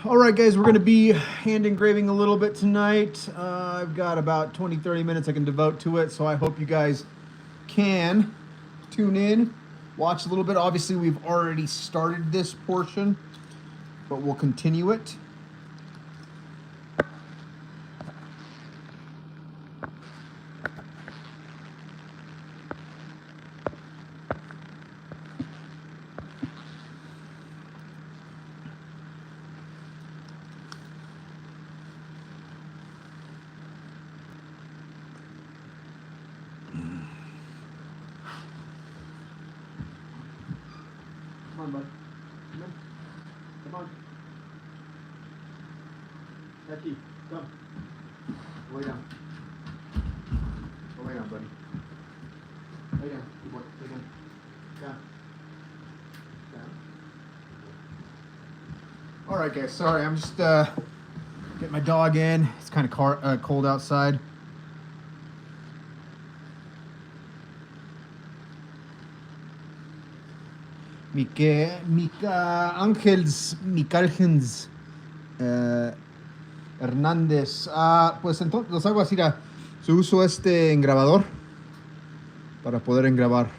All right, guys, we're going to be hand engraving a little bit tonight. I've got about 20-30 minutes I can devote to it, so I hope you guys can tune in, watch a little bit. Obviously, we've already started this portion, but we'll continue it. Come on, bud. Come on. Come on. Becky, come. Lay down. Go lay down, buddy. Lay down. Good boy. Lay down. Down. Down. All right, guys. Sorry, I'm just getting my dog in. It's kind of cold outside. Micalgens Hernández. Pues entonces los hago así. Se uso este engrabador para poder engrabar.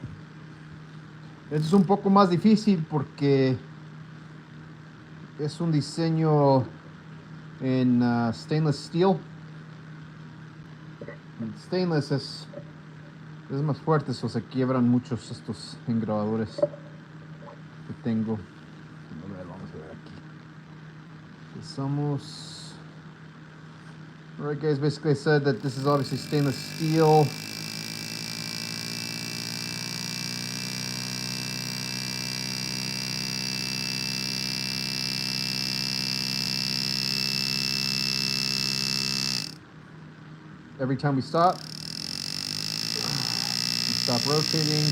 Esto es un poco más difícil porque es un diseño en stainless steel. El stainless es más fuerte, o se quiebran muchos estos engrabadores que tengo. A ver, vamos a ver aquí. Empezamos. Alright, guys, basically I said that this is obviously stainless steel. Every time we stop rotating.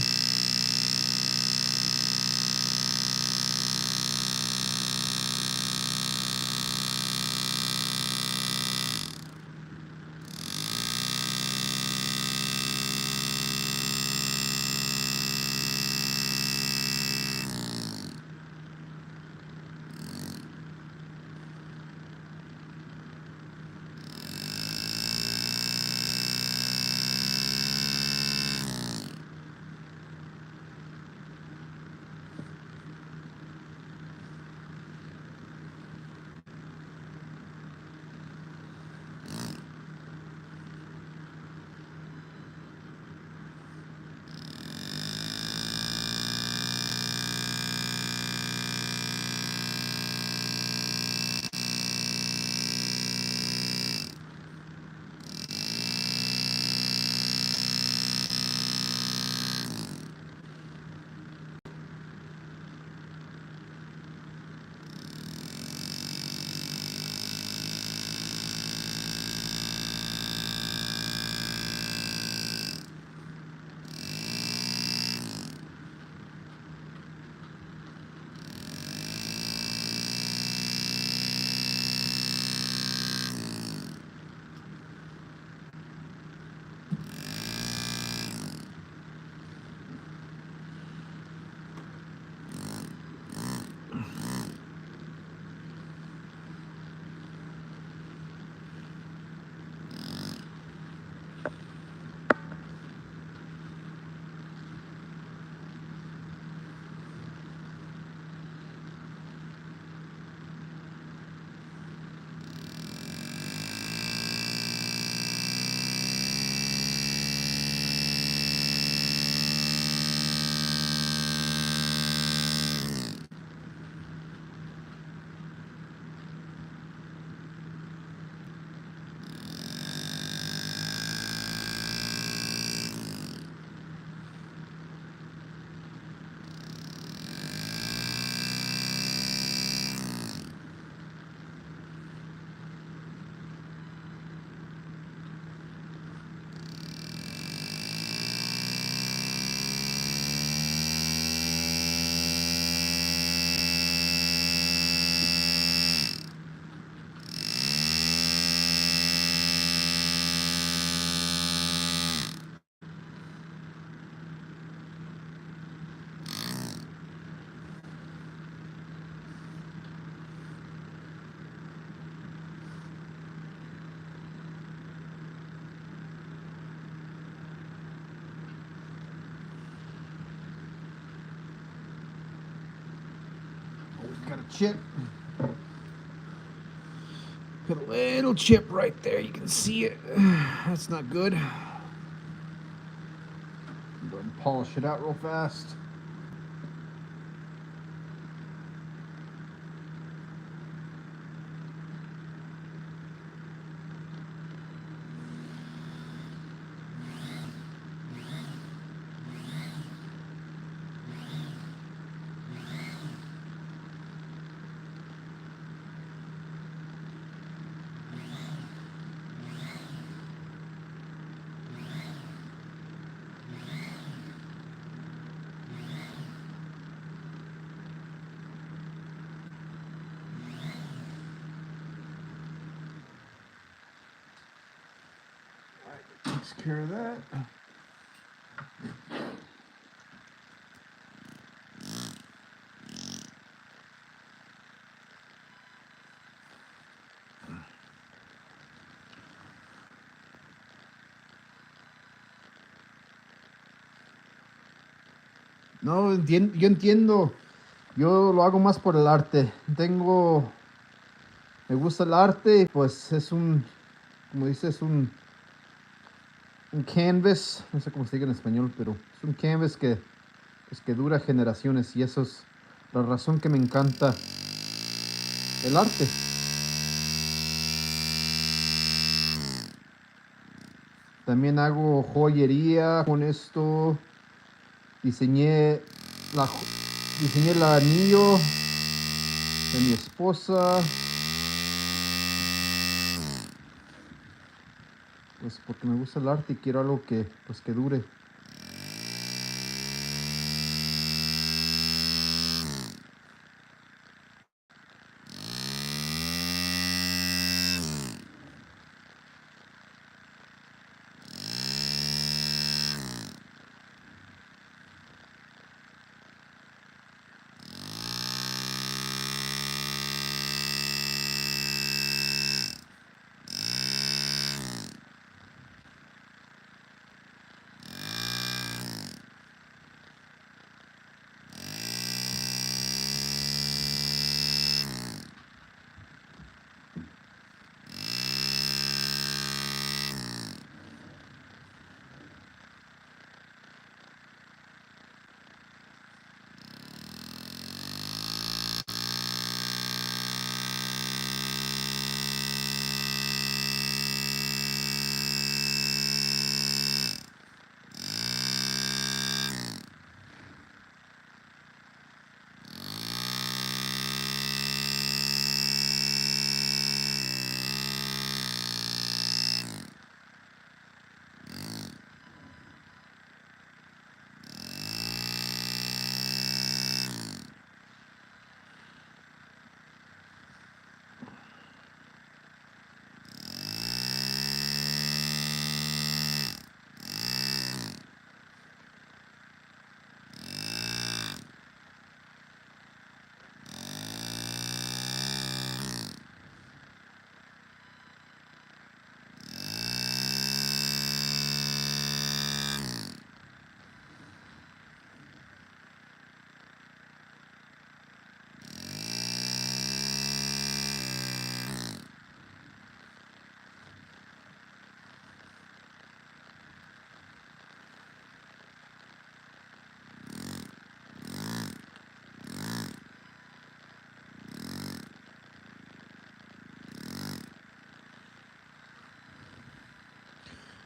chip. Got a little chip right there. You can see it. That's not good. Go ahead and polish it out real fast. Takes care of that. No, yo entiendo. Yo lo hago más por el arte. Me gusta el arte y pues es como dices, un canvas, no sé cómo se diga en español, pero es un canvas que dura generaciones y eso es la razón que me encanta el arte. También hago joyería con esto. Diseñé el anillo de mi esposa. Pues porque me gusta el arte y quiero algo que dure.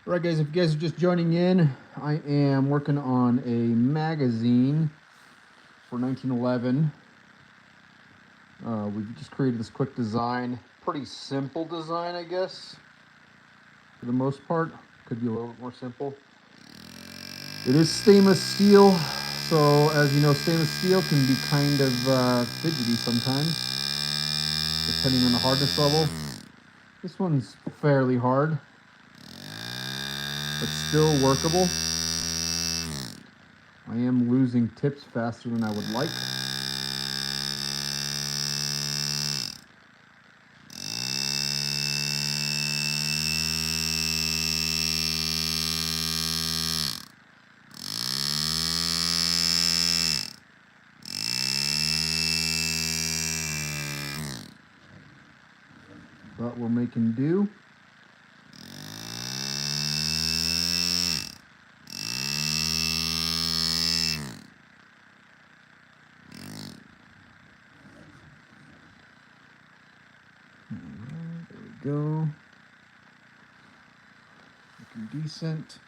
All right, guys, if you guys are just joining in, I am working on a magazine for 1911. We've just created this quick design. Pretty simple design, I guess, for the most part. Could be a little bit more simple. It is stainless steel, so as you know, stainless steel can be kind of fidgety sometimes, depending on the hardness level. This one's fairly hard, but still workable. I am losing tips faster than I would like. what we're making do. There we go. Looking decent.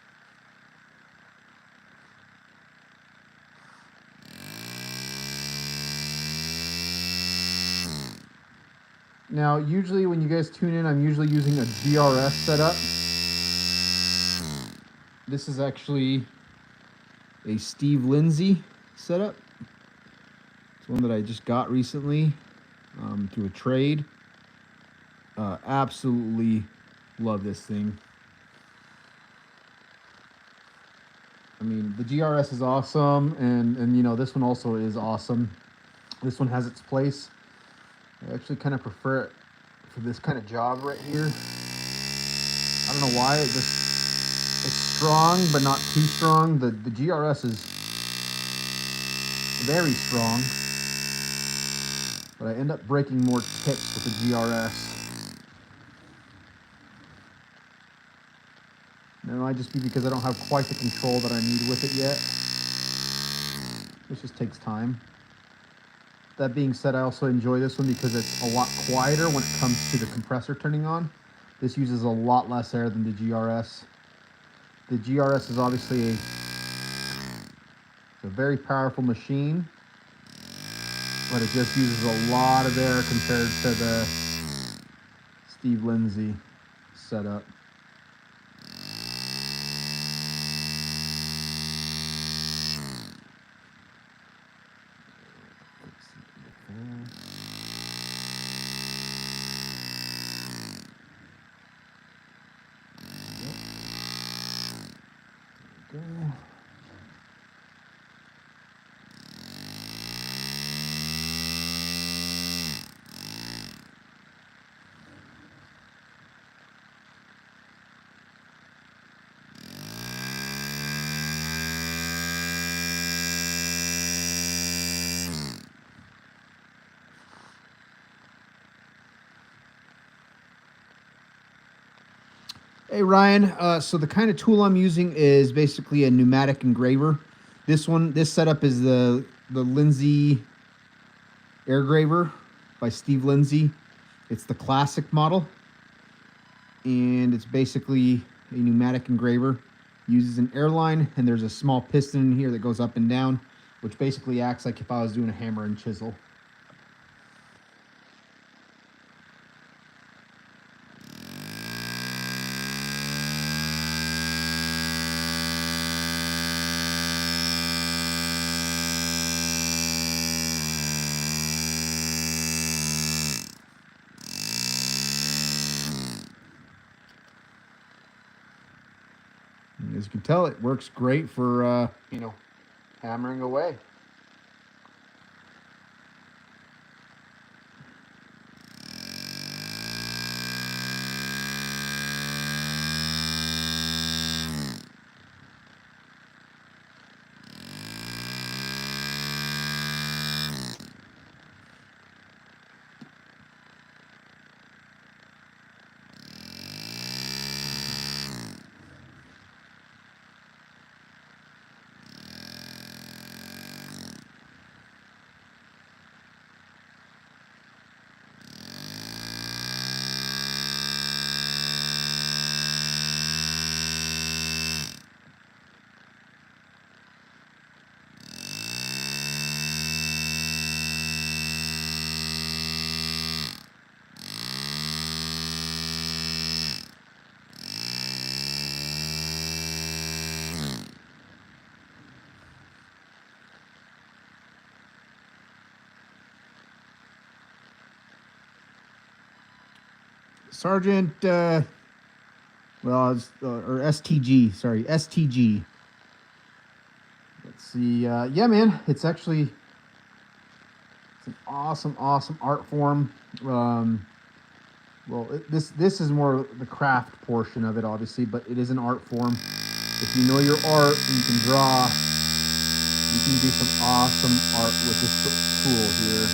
Now, usually when you guys tune in, I'm usually using a GRS setup. This is actually a Steve Lindsay setup. It's one that I just got recently through a trade. Absolutely love this thing. I mean, the GRS is awesome, and you know, this one also is awesome. This one has its place. I actually kind of prefer it for this kind of job right here. I don't know why, it's strong, but not too strong. The GRS is very strong, but I end up breaking more tips with the GRS. And it might just be because I don't have quite the control that I need with it yet. This just takes time. That being said, I also enjoy this one because it's a lot quieter when it comes to the compressor turning on. This uses a lot less air than the GRS. The GRS is obviously a very powerful machine, but it just uses a lot of air compared to the Steve Lindsay setup. Hey Ryan, so the kind of tool I'm using is basically a pneumatic engraver. This setup is the Lindsay air graver by Steve Lindsay. It's the classic model, and it's basically a pneumatic engraver. Uses an airline, and there's a small piston in here that goes up and down, which basically acts like if I was doing a hammer and chisel. As you can tell, it works great for, hammering away. Sergeant, or STG, sorry, STG. Let's see, yeah, man, it's an awesome art form. This is more the craft portion of it, obviously, but it is an art form. If you know your art and you can draw, you can do some awesome art with this tool here.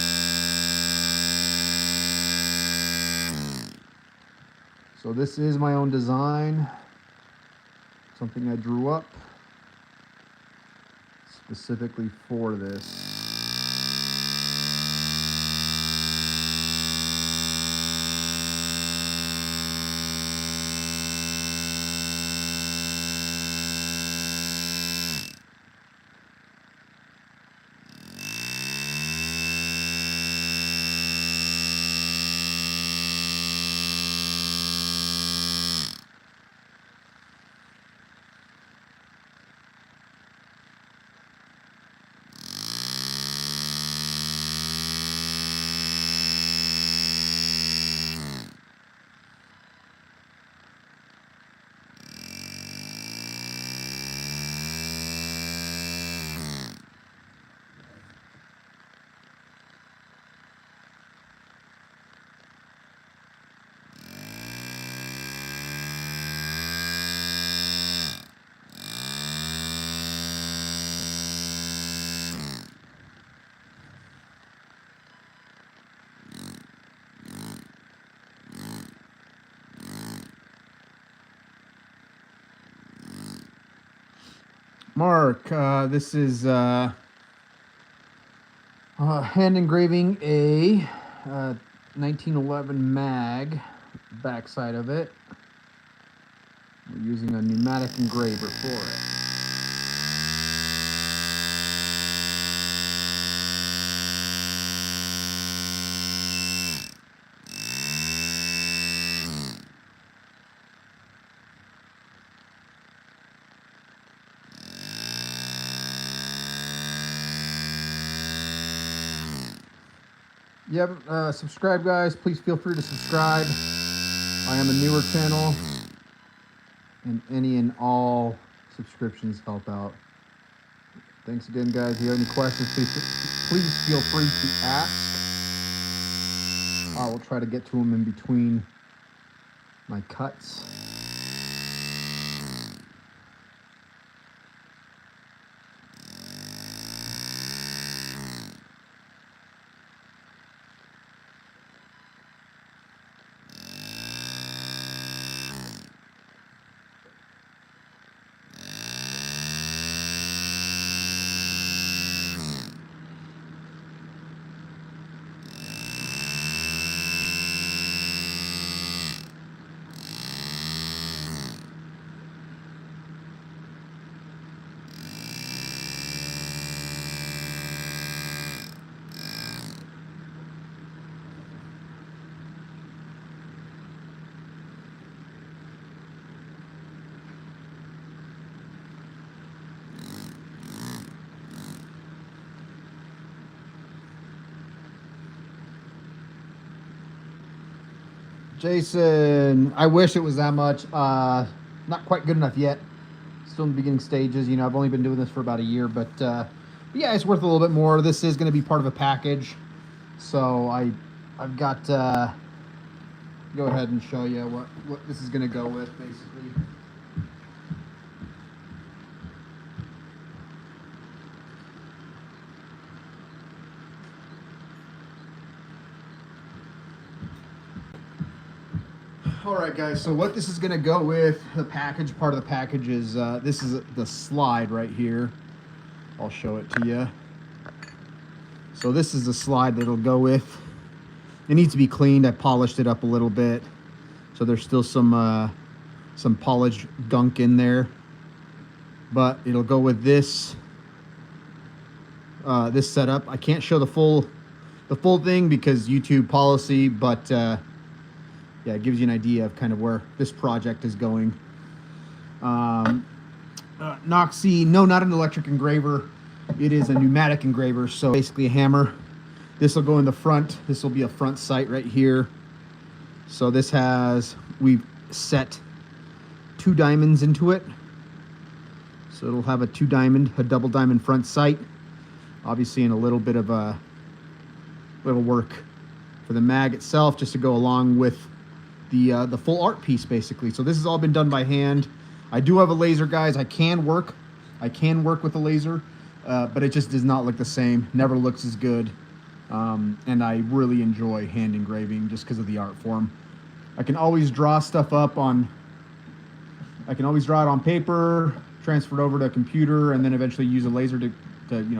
So this is my own design, something I drew up specifically for this. Mark, this is hand engraving a 1911 mag, backside of it. We're using a pneumatic engraver for it. Yep, subscribe, guys. Please feel free to subscribe. I am a newer channel, and any and all subscriptions help out. Thanks again, guys. If you have any questions, please feel free to ask. I will try to get to them in between my cuts. Jason, I wish it was that much. Not quite good enough yet. Still in the beginning stages. You know, I've only been doing this for about a year, but yeah, it's worth a little bit more. This is going to be part of a package, so I've got. Go ahead and show you what this is going to go with, basically. All right, guys, so what this is going to go with, the package, part of the package is, this is the slide right here. I'll show it to you. So this is the slide that it'll go with. It needs to be cleaned. I polished it up a little bit. So there's still some polished gunk in there. But it'll go with this, this setup. I can't show the full thing because YouTube policy, but yeah, it gives you an idea of kind of where this project is going. Noxie, no, not an electric engraver. It is a pneumatic engraver, so basically a hammer. This will go in the front. This will be a front sight right here. So this has, we've set 2 diamonds into it. So it'll have a double diamond front sight. Obviously in a little bit of a little work for the mag itself, just to go along with the full art piece, basically. So this has all been done by hand. I do have a laser, guys. I can work with a laser, but it just does not look the same. Never looks as good. And I really enjoy hand engraving just because of the art form. I can always draw stuff up on, I can always draw it on paper, transfer it over to a computer, and then eventually use a laser to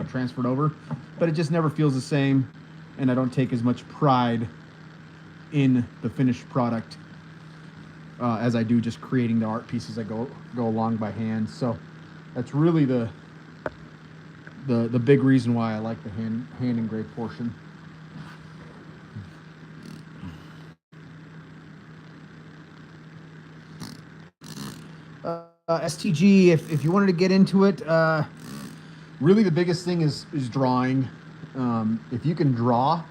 transfer it over. But it just never feels the same, and I don't take as much pride in the finished product as I do just creating the art pieces that go along by hand. So that's really the big reason why I like the hand engraved portion. STG, if you wanted to get into it, really the biggest thing is drawing. If you can draw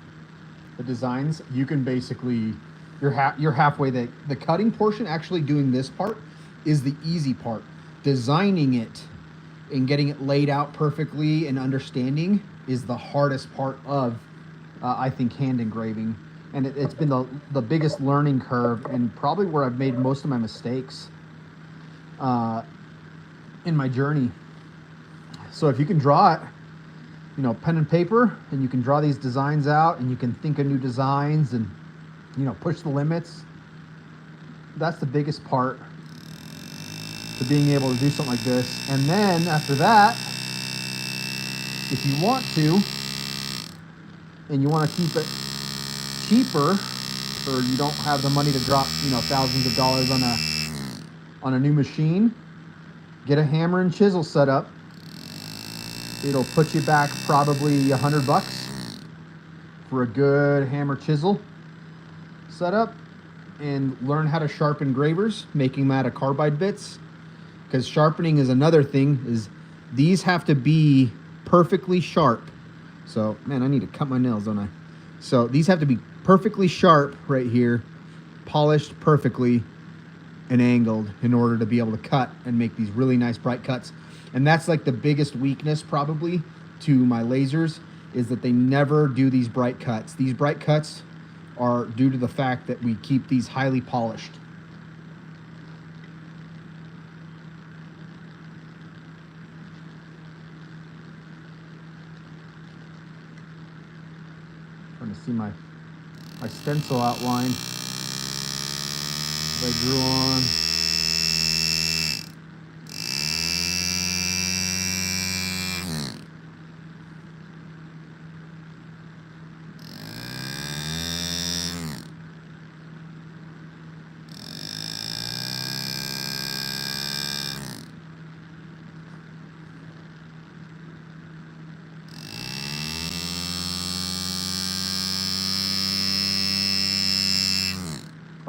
the designs, you can basically, you're halfway. The cutting portion, actually doing this part, is the easy part. Designing it and getting it laid out perfectly and understanding is the hardest part of, I think, hand engraving. And it's been the biggest learning curve, and probably where I've made most of my mistakes in my journey. So if you can draw it, pen and paper, and you can draw these designs out, and you can think of new designs and, push the limits, that's the biggest part to being able to do something like this. And then after that, if you want to, and you want to keep it cheaper, or you don't have the money to drop, thousands of dollars on a new machine, get a hammer and chisel set up. It'll put you back probably $100 for a good hammer chisel setup, and learn how to sharpen gravers, making them out of carbide bits. Because sharpening is another thing, is these have to be perfectly sharp. So, man, I need to cut my nails, don't I? So these have to be perfectly sharp right here, polished perfectly and angled in order to be able to cut and make these really nice bright cuts. And that's like the biggest weakness probably to my lasers, is that they never do these bright cuts. These bright cuts are due to the fact that we keep these highly polished. Trying to see my stencil outline that I drew on.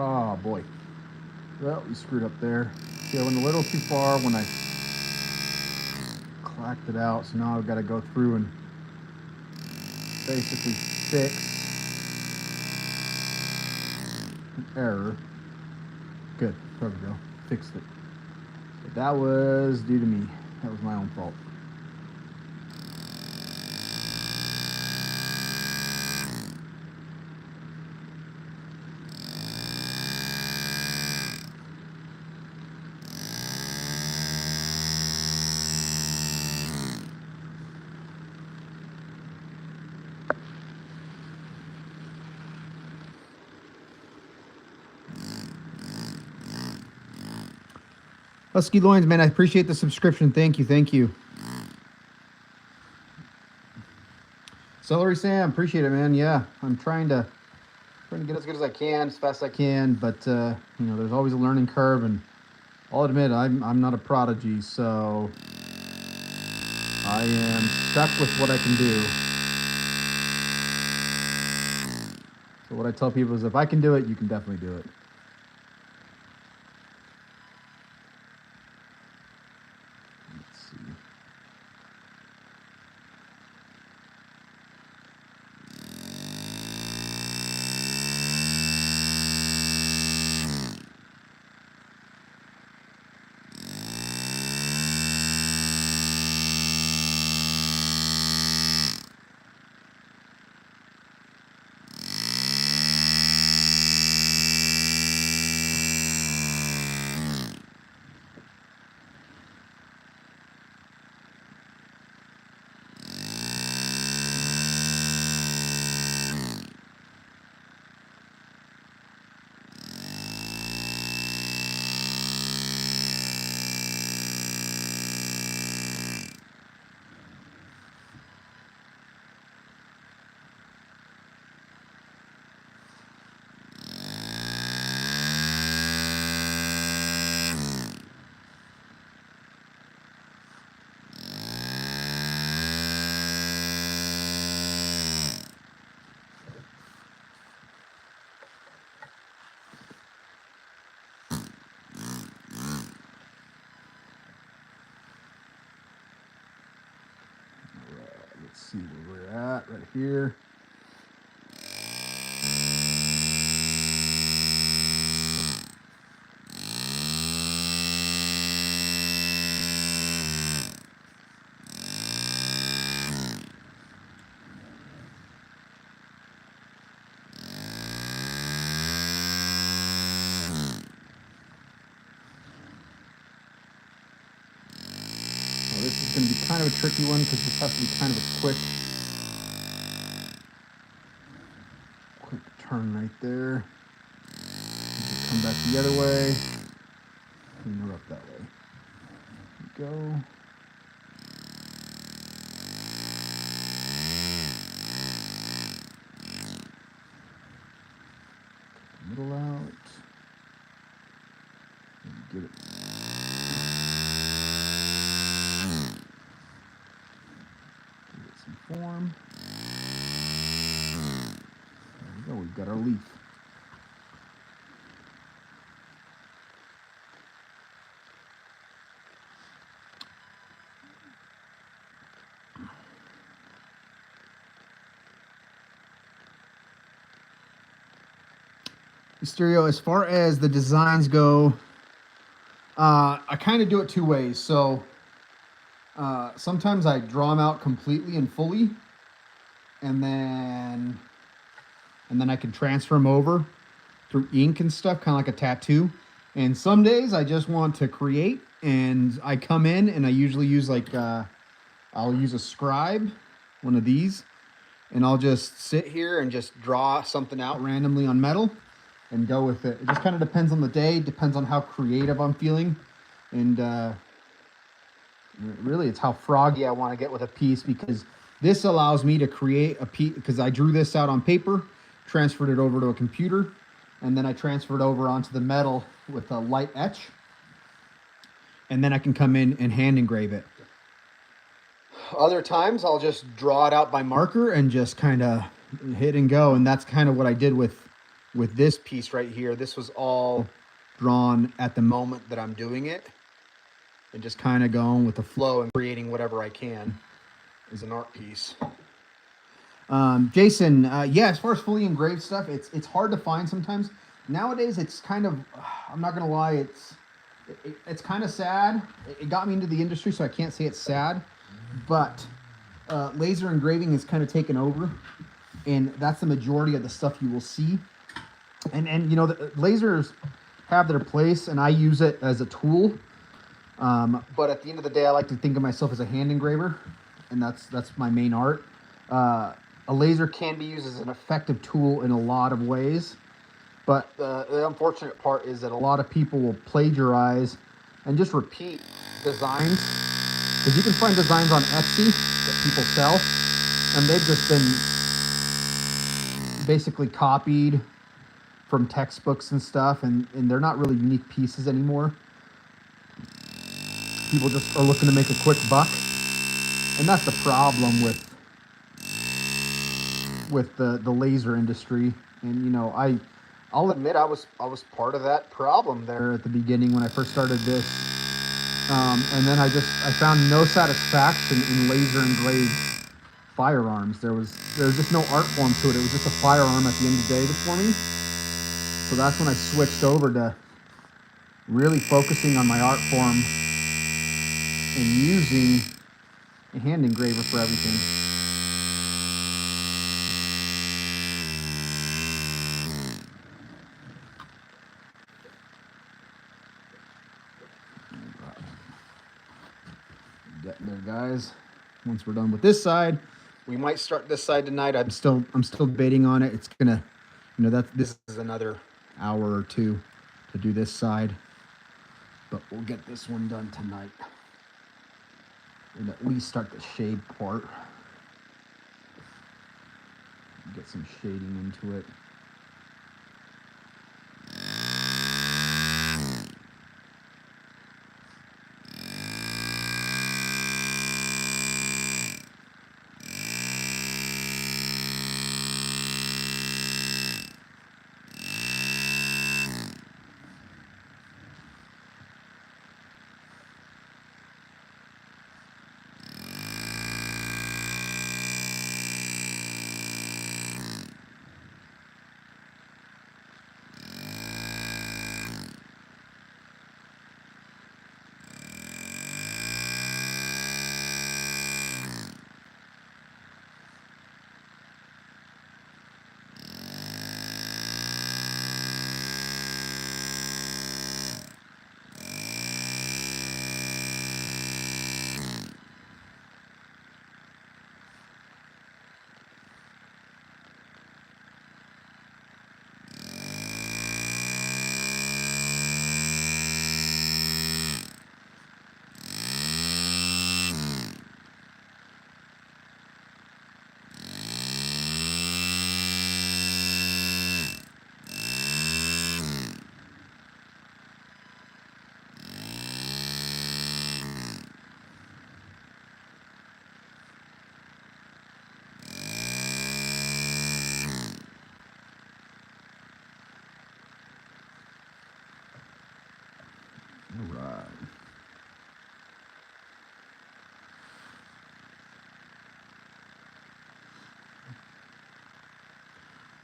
Oh boy. Well, we screwed up there. See, I went a little too far when I clacked it out, so now I've got to go through and basically fix an error. Good, there we go. Fixed it. But that was due to me. That was my own fault. Husky Loins, man, I appreciate the subscription. Thank you, thank you. Celery Sam, appreciate it, man. Yeah, I'm trying to get as good as I can, as fast as I can, but there's always a learning curve, and I'll admit I'm not a prodigy, so I am stuck with what I can do. So what I tell people is, if I can do it, you can definitely do it. see where we're at right here. This is going to be kind of a tricky one because this has to be kind of a quick turn right there. Come back the other way. And we're up that way. Go. Middle out. And get it. Give it some form. There we go. We've got our leaf. Stereo, as far as the designs go, I kind of do it two ways. So sometimes I draw them out completely and fully, and then I can transfer them over through ink and stuff, kind of like a tattoo. And some days I just want to create, and I come in and I usually use like I'll use a scribe, one of these, and I'll just sit here and just draw something out randomly on metal and go with it. It just kind of depends on the day, depends on how creative I'm feeling, and really it's how froggy I want to get with a piece, because this allows me to create a piece, because I drew this out on paper, transferred it over to a computer, and then I transferred over onto the metal with a light etch, and then I can come in and hand engrave it. Other times I'll just draw it out by marker and just kind of hit and go, and that's kind of what I did with this piece right here. This was all drawn at the moment that I'm doing it, and just kind of going with the flow and creating whatever I can as an art piece. Jason, yeah, as far as fully engraved stuff, it's hard to find sometimes. Nowadays, it's kind of, I'm not gonna lie, it's kind of sad. It got me into the industry, so I can't say it's sad, but laser engraving has kind of taken over, and that's the majority of the stuff you will see. And you know, the lasers have their place, and I use it as a tool. But at the end of the day, I like to think of myself as a hand engraver, and that's my main art. A laser can be used as an effective tool in a lot of ways, but the unfortunate part is that a lot of people will plagiarize and just repeat designs, because you can find designs on Etsy that people sell, and they've just been basically copied from textbooks and stuff, and they're not really unique pieces anymore. People just are looking to make a quick buck, and that's the problem with the laser industry. And you know, I'll admit I was part of that problem there at the beginning when I first started this, and then I found no satisfaction in laser engraved firearms. There was just no art form to it. It was just a firearm at the end of the day for me. So that's when I switched over to really focusing on my art form and using a hand engraver for everything. Getting there, guys. Once we're done with this side, we might start this side tonight. I'm still debating on it. It's gonna, you know, this is another hour or two to do this side, but we'll get this one done tonight, and at least start the shade part. Get some shading into it.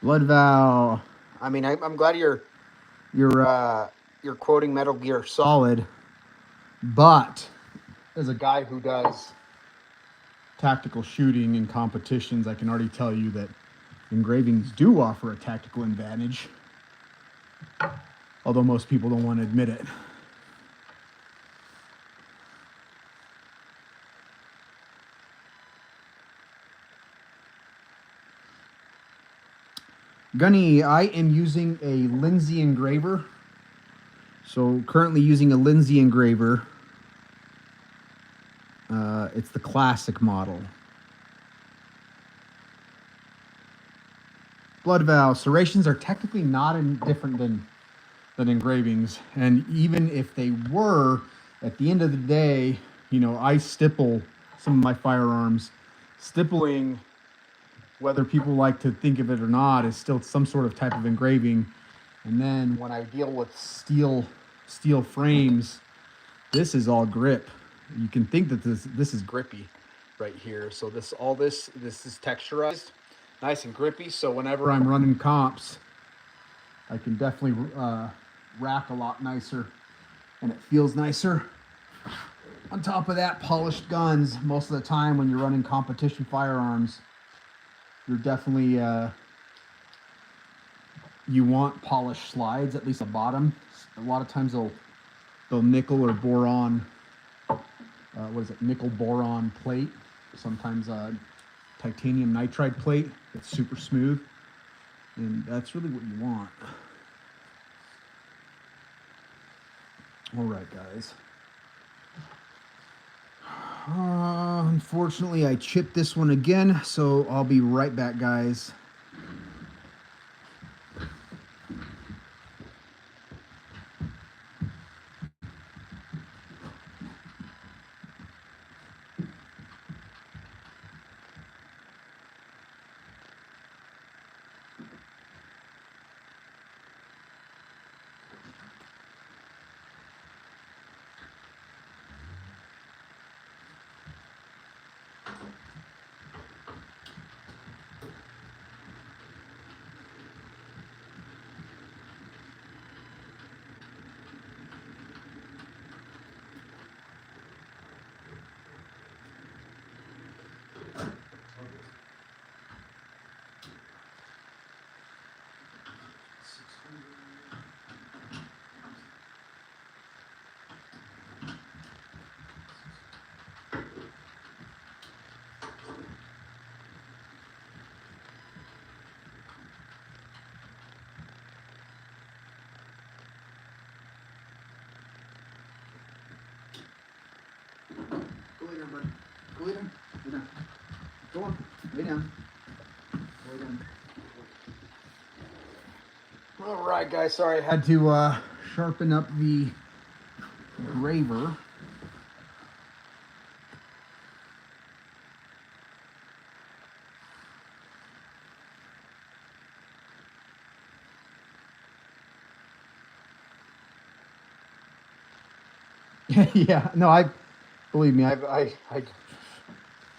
Blood Vow. I mean, I'm glad you're quoting Metal Gear Solid, but as a guy who does tactical shooting in competitions, I can already tell you that engravings do offer a tactical advantage, although most people don't want to admit it. Gunny, I am using a Lindsay engraver. So currently using a Lindsay engraver. It's the classic model. Blood Vow. Serrations are technically not different than engravings. And even if they were, at the end of the day, you know, I stipple some of my firearms. Stippling, whether people like to think of it or not, is still some sort of type of engraving. And then when I deal with steel frames, this is all grip. You can think that this is grippy right here. So this is texturized, nice and grippy. So whenever I'm running comps, I can definitely rack a lot nicer, and it feels nicer. On top of that, polished guns. Most of the time when you're running competition firearms, you're definitely you want polished slides, at least the bottom. A lot of times they'll nickel or boron. What is it? Nickel boron plate. Sometimes titanium nitride plate. It's super smooth, and that's really what you want. All right, guys. Unfortunately, I chipped this one again, so I'll be right back, guys. Go lay down, bud. Go lay down. Lay down. Go on. Lay down. Lay down. All right, guys. Sorry, I had to sharpen up the graver. Yeah, no, believe me, I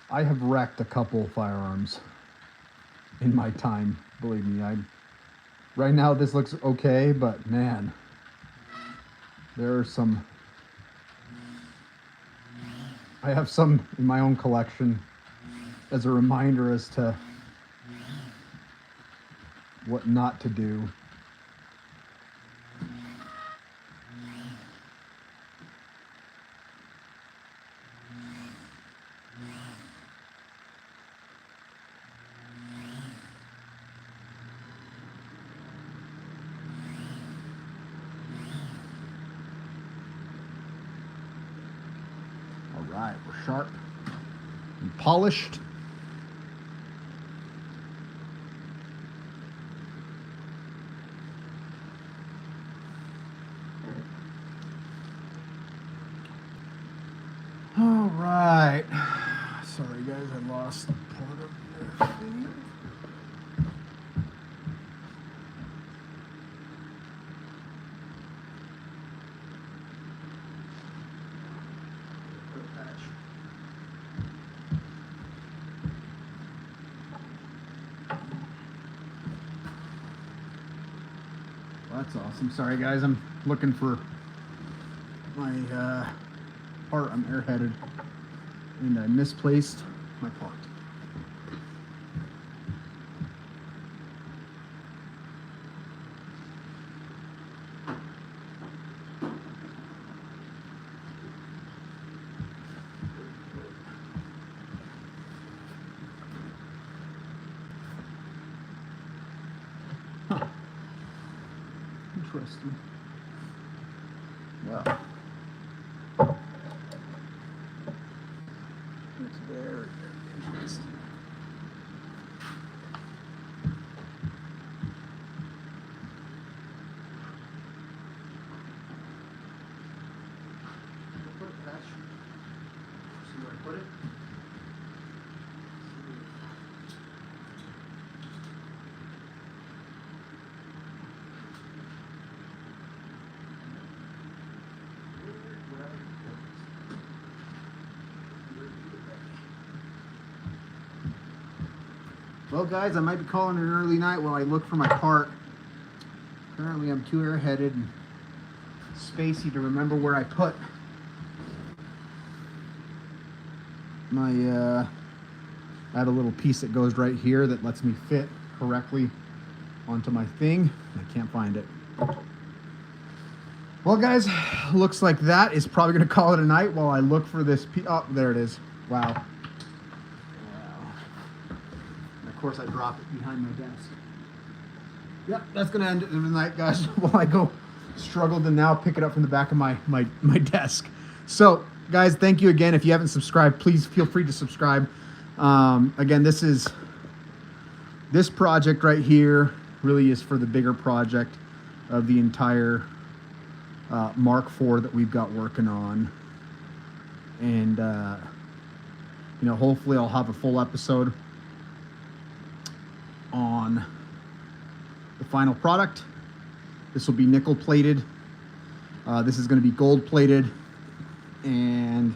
have wrecked a couple firearms in my time. Believe me, right now this looks okay, but man, there are some. I have some in my own collection as a reminder as to what not to do. All right, we're sharp and polished. All right. Sorry, guys, I lost part of the thing. That's awesome. Sorry guys, I'm looking for my part. I'm airheaded and I misplaced my part. Huh. Interesting. Well, it's very interesting. Put it back. See where I put it? Well guys, I might be calling it an early night while I look for my part. Apparently I'm too airheaded and spacey to remember where I put my, I have a little piece that goes right here that lets me fit correctly onto my thing. I can't find it. Well guys, looks like that is probably gonna call it a night while I look for this piece. Oh, there it is. Wow. Of course, I drop it behind my desk. Yep, that's gonna end it the night, guys. While I go struggle to now pick it up from the back of my desk. So, guys, thank you again. If you haven't subscribed, please feel free to subscribe. Again, this project right here really is for the bigger project of the entire Mark IV that we've got working on, and you know, hopefully, I'll have a full episode on the final product. This will be nickel plated. This is going to be gold plated, and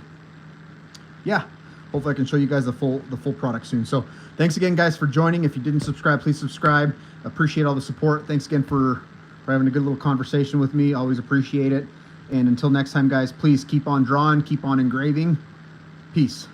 yeah, hopefully I can show you guys the full product soon. So thanks again, guys, for joining. If you didn't subscribe, please subscribe. Appreciate all the support. Thanks again for having a good little conversation with me. Always appreciate it. And until next time, guys, please keep on drawing, keep on engraving. Peace.